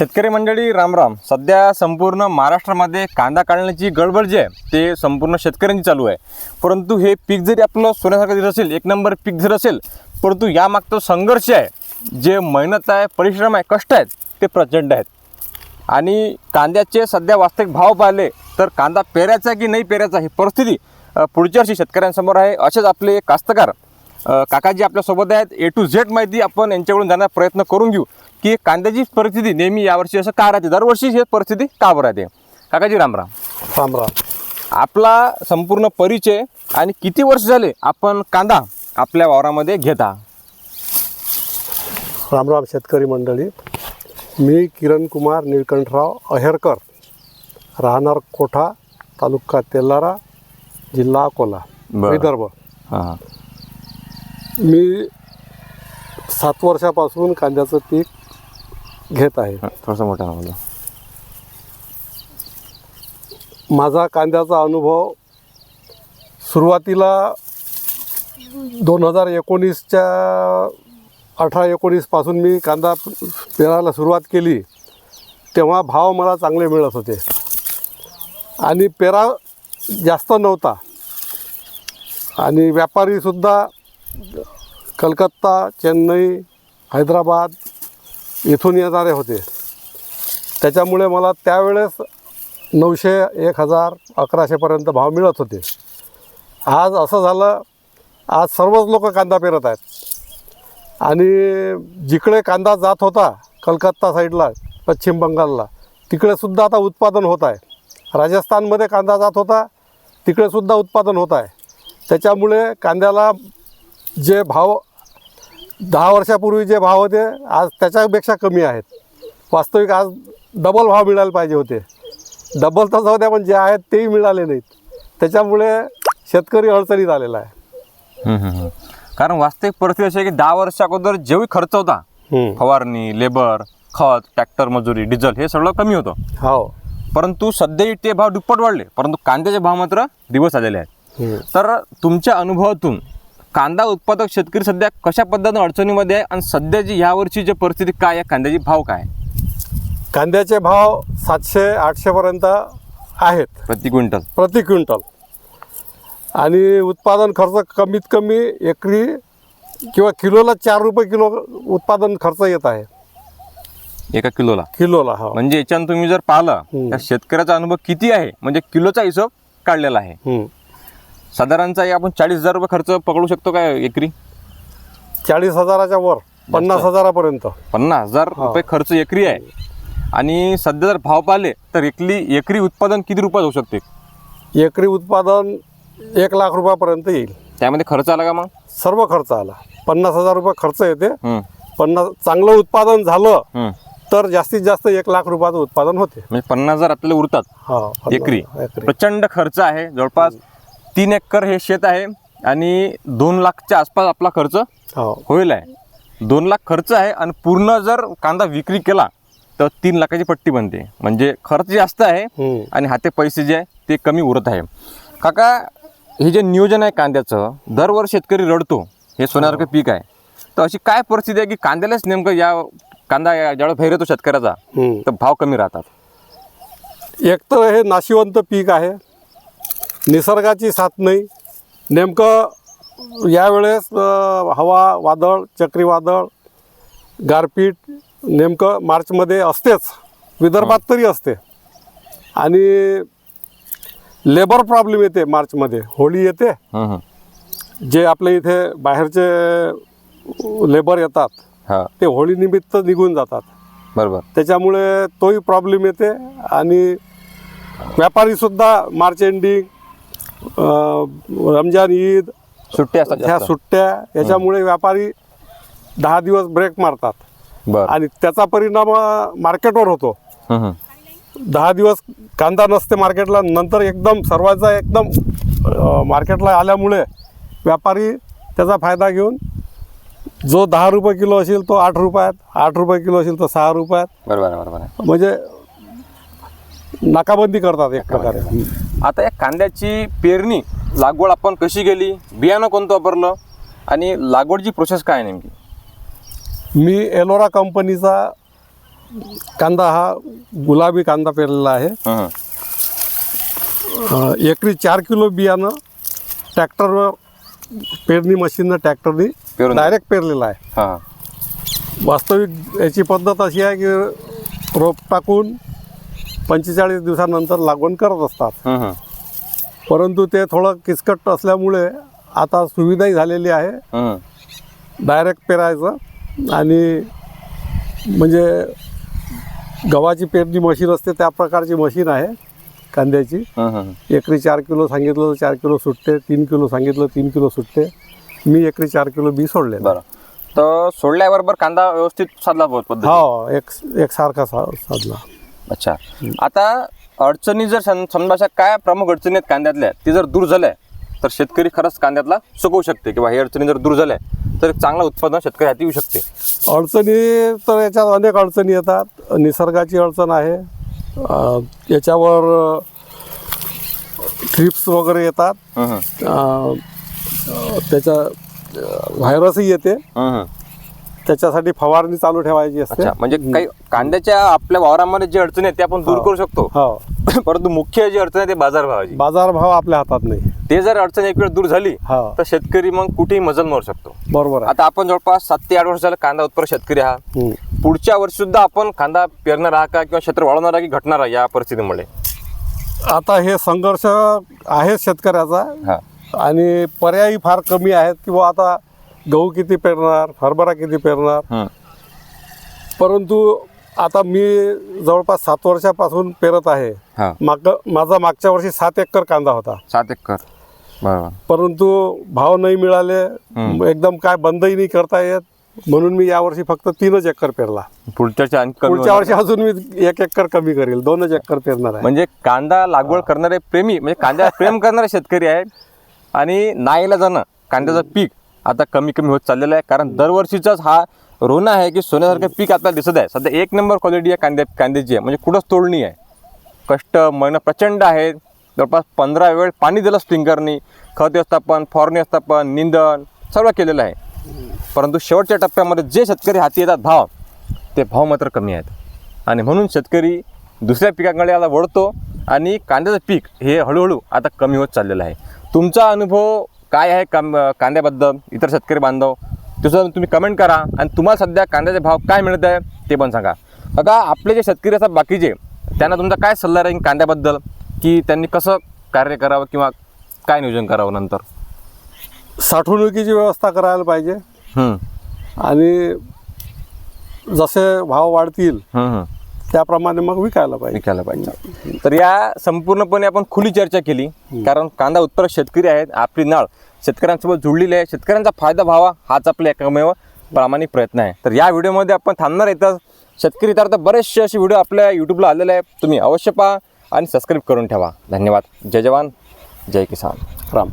शेतकरी मंडळी रामराम. सध्या संपूर्ण महाराष्ट्रामध्ये कांदा काढण्याची गडबड जी आहे ते संपूर्ण शेतकऱ्यांची चालू आहे. परंतु हे पीक जरी आपलं सोन्यासारखं दिसत असेल, एक नंबर पीक जर असेल, परंतु यामागचा संघर्ष आहे, जे मेहनत आहे, परिश्रम आहे, कष्ट आहेत, ते प्रचंड आहेत. आणि कांद्याचे सध्या वास्तविक भाव पाहिले तर कांदा पेरायचा की नाही पेरायचा ही परिस्थिती पुढच्या वर्षी शेतकऱ्यांसमोर आहे. असेच आपले कास्तकार काकाजी आपल्यासोबत आहेत. A to Z माहिती आपण यांच्याकडून जाण्याचा प्रयत्न करून घेऊ की कांद्याची परिस्थिती नेहमी यावर्षी असं का राहते, दरवर्षी ही परिस्थिती का बरं राहते. काकाजी रामराम. रामराम. आपला संपूर्ण परिचय आणि किती वर्ष झाले आपण कांदा आपल्या वावरामध्ये घेता. रामराम शेतकरी मंडळी. मी किरण कुमार निळकंठराव अहेरकर, राहणार कोठा, तालुका तेलारा, जिल्हा अकोला, विदर्भ. हां, मी 7 वर्षापासून कांद्याचं पीक घेत आहे. थोडंसं मोठं नाव. माझा कांद्याचा अनुभव सुरुवातीला 2019च्या 18-19 पासून मी कांदा पेरायला सुरुवात केली. तेव्हा भाव मला चांगले मिळत होते आणि पेरा जास्त नव्हता. आणि व्यापारीसुद्धा कलकत्ता, चेन्नई, हैदराबाद इथून येणारे होते. त्याच्यामुळे मला त्यावेळेस 900, 1000, 1100पर्यंत भाव मिळत होते. आज असं झालं, आज सर्वच लोक कांदा पेरत आहेत. आणि जिकडे कांदा जात होता कलकत्ता साईडला, पश्चिम बंगालला, तिकडेसुद्धा आता उत्पादन होत आहे. राजस्थानमध्ये कांदा जात होता, तिकडेसुद्धा उत्पादन होत आहे. त्याच्यामुळे कांद्याला जे भाव 10 वर्षापूर्वी जे भाव होते आज त्याच्यापेक्षा कमी आहेत. वास्तविक आज डबल भाव मिळायला पाहिजे होते. डबल तर जाऊ द्या, पण जे आहेत तेही मिळाले नाहीत. त्याच्यामुळे शेतकरी अडचणीत आलेला आहे. कारण वास्तविक परिस्थिती अशी आहे की 10 वर्षा अगोदर जेवढी खर्च होता, फवारणी, लेबर, खत, ट्रॅक्टर, मजुरी, डिझेल हे सगळं कमी होतं. हो. परंतु सध्याही ते भाव दुप्पट वाढले, परंतु कांद्याचे भाव मात्र दिवस आलेले आहेत. तर तुमच्या अनुभवातून कांदा उत्पादक शेतकरी सध्या कशा पद्धतीने अडचणीमध्ये आहे आणि सध्याची ह्यावर्षी जी परिस्थिती काय आहे, कांद्याची भाव काय? कांद्याचे भाव 700-800पर्यंत आहेत प्रति क्विंटल. आणि उत्पादन खर्च कमीत कमी एकरी किंवा किलोला 4 रुपये किलो उत्पादन खर्च येत आहे. एका किलोला. हो. म्हणजे याच्यानं तुम्ही जर पाहिलं तर शेतकऱ्याचा अनुभव किती आहे, म्हणजे किलोचा हिशोब काढलेला आहे. साधारणतः आपण 40,000 रुपये खर्च पकडू शकतो काय एकरी? 40,000च्या वर 50,000पर्यंत. 50,000 रुपये खर्च एकरी आहे. आणि सध्या जर भाव पाहिले तर एकरी उत्पादन किती रुपयात होऊ शकते? एकरी उत्पादन 1 लाख रुपयापर्यंत येईल. त्यामध्ये खर्च आला का? मग सर्व खर्च आला. 50,000 रुपये खर्च येते. चांगलं उत्पादन झालं तर जास्तीत जास्त 1 लाख रुपयाचं उत्पादन होते. म्हणजे 50,000 आपल्याला उरतात एकरी. प्रचंड खर्च आहे. जवळपास 3 एकर हे शेत आहे आणि 2 लाखच्या आसपास आपला खर्च होईल आहे. 2 लाख खर्च आहे आणि पूर्ण जर कांदा विक्री केला तर 3 लाखाची पट्टी बनते. म्हणजे खर्च जास्त आहे आणि हाते पैसे जे आहे ते कमी उरत आहे. काका, हे जे नियोजन आहे कांद्याचं, दरवर्षी शेतकरी रडतो, हे सोन्यासारखं पीक आहे, तर अशी काय परिस्थिती आहे की कांद्यालाच नेमकं कांदा ज्यावेळेस बाहेर येतो शेतकऱ्याचा तर भाव कमी राहतात? एक तर हे नाशिवंत पीक आहे, निसर्गाची साथ नाही. नेमकं यावेळेस हवा, वादळ, चक्रीवादळ, गारपीट नेमकं मार्चमध्ये असतेच, विदर्भात तरी असते. आणि लेबर प्रॉब्लेम येते मार्चमध्ये. होळी येते, जे आपल्या इथे बाहेरचे लेबर येतात ते होळीनिमित्त निघून जातात. बरोबर. त्याच्यामुळे तोही प्रॉब्लेम येते. आणि व्यापारीसुद्धा मार्च एंडिंग, रमजान, ईद, सुट्ट्या असतात, ह्या सुट्ट्या, याच्यामुळे व्यापारी 10 दिवस ब्रेक मारतात. आणि त्याचा परिणाम मार्केटवर होतो. 10 दिवस कांदा नसते मार्केटला, नंतर एकदम सर्वांचा एकदम मार्केटला आल्यामुळे व्यापारी त्याचा फायदा घेऊन जो 10 रुपये किलो असेल तो 8 रुपयात, 8 रुपये किलो असेल तर 6 रुपयात. बरोबर. म्हणजे नाकाबंदी करतात एक प्रकारे. आता या कांद्याची पेरणी, लागवड आपण कशी केली, बियाणं कोणतं वापरलं आणि लागवडची प्रोसेस काय नेमकी? मी एलोरा कंपनीचा कांदा हा गुलाबी कांदा पेरलेला आहे. हं, एकरी 4 किलो बियाणं ट्रॅक्टरवर पेरणी मशीननं ट्रॅक्टरनी पेरून डायरेक्ट पेरलेलं आहे. हां वास्तविक याची पद्धत अशी आहे की रोप टाकून 45 दिवसानंतर लागवण करत असतात. हं, हं, परंतु ते थोडं किचकट असल्यामुळे आता सुविधाही झालेली आहे हं. डायरेक्ट पेरायचं. आणि म्हणजे गव्हाची पेरणी मशीन असते त्या प्रकारची मशीन आहे कांद्याची. हं, हं. एकरी 4 किलो सांगितलं तर 4 किलो सुटते, 3 किलो सांगितलं 3 किलो सुटते. मी एकरी 4 किलो बी सोडले. बरं, तर सोडल्याबरोबर कांदा व्यवस्थित साधला पद्धती. हो, एकसारखा साधला. अच्छा, आता अडचणी जर समजा अशा काय प्रमुख अडचणी आहेत कांद्यातल्या, ते जर दूर झाल्या तर शेतकरी खरंच कांद्यातला सुकवू शकते किंवा हे अडचणी जर दूर झाल्या तर एक चांगलं उत्पादन शेतकरी हाती येऊ शकते. अडचणी तर याच्यात अनेक अडचणी येतात. निसर्गाची अडचण आहे, याच्यावर थ्रिप्स वगैरे येतात, हं, हं. त्याच्या व्हायरसही येते. हं, हं. त्याच्यासाठी फवारणी चालू ठेवायची असते. अच्छा, म्हणजे काही कांद्याच्या आपल्या वावरामध्ये जे अडचणी आहेत ते आपण दूर करू शकतो. हो, परंतु मुख्य जी अडचण आहे ते बाजारभावाची. बाजारभाव आपल्या हातात नाही. ते जर अडचण एक वेळ दूर झाली हो, तर शेतकरी मग कुठेही मजल मारू शकतो. बरोबर आहे. आता आपण जवळपास 7 ते 8 वर्ष झालं कांदा उत्पादक शेतकरी आहात. पुढच्या वर्षी सुद्धा आपण कांदा पेरणार आहात का किंवा क्षेत्र वाढवणार आहे की घटणार आहे या परिस्थितीमुळे? आता हे संघर्ष आहे शेतकऱ्याचा हा, आणि पर्यायी फार कमी आहेत किंवा आता गहू किती पेरणार, हरभरा किती पेरणार. हं, परंतु आता मी जवळपास 7 वर्षापासून पेरत आहे. हा. माझा मागच्या वर्षी 7 एकर कांदा होता. 7 एकर. बरोबर. परंतु भाव नाही मिळाले, एकदम काय बंदही नाही करता येत, म्हणून मी यावर्षी फक्त 3 एकर पेरला. पुढच्या आणखी कमी पुढच्या होणार. वर्षी अजून मी 1 एकर कमी करेल, 2 एकर पेरणार आहे. म्हणजे कांदा लागवड करणारे प्रेमी म्हणजे कांद्याला प्रेम करणारे शेतकरी आहेत आणि नाईलाजानं कांद्याचं पीक आता कमी कमी होत चाललेलं आहे. कारण दरवर्षीचाच हा रोना आहे की सोन्यासारखं पीक आपल्याला दिसत आहे. सध्या 1 नंबर क्वालिटी आहे कांद्याची आहे, म्हणजे कुठंच तोडणी आहे. कष्ट मेहनत प्रचंड आहे. जवळपास 15 वेळ पाणी दिलं स्प्रिंकरनी, खत व्यवस्थापन, फवारणी व्यवस्थापन, निंदण सर्व केलेलं आहे. परंतु शेवटच्या टप्प्यामध्ये जे शेतकरी हाती येतात भाव, ते भाव मात्र कमी आहेत. आणि म्हणून शेतकरी दुसऱ्या पिकाकडे आता वळतो आणि कांद्याचं पीक हे हळूहळू आता कमी होत चाललेलं आहे. तुमचा अनुभव काय आहे कांद्याबद्दल, इतर शेतकरी बांधव तसं तुम्ही कमेंट करा. आणि तुम्हाला सध्या कांद्याचे भाव काय मिळत आहे ते पण सांगा. आता आपले जे शेतकरी असतात बाकीचे, त्यांना तुमचा काय सल्ला राहील कांद्याबद्दल, की त्यांनी कसं कार्य करावं किंवा काय नियोजन करावं नंतर? साठवणुकीची व्यवस्था करायला पाहिजे आणि जसे भाव वाढतील त्याप्रमाणे मग विकायला पाहिजे. तर या संपूर्णपणे आपण खुली चर्चा केली, कारण कांदा उत्पादक शेतकरी आहेत, आपली नाळ शेतकऱ्यांसोबत जुळलेली आहे. शेतकऱ्यांचा फायदा व्हावा हाच आपला एकमेव प्रामाणिक प्रयत्न आहे. तर या व्हिडिओमध्ये आपण थांबणार आहे. तर शेतकरी तर बरेचसे असे व्हिडिओ आपल्या यूट्यूबला आलेले आहे, तुम्ही अवश्य पहा आणि सबस्क्राईब करून ठेवा. धन्यवाद. जय जवान जय किसान. राम.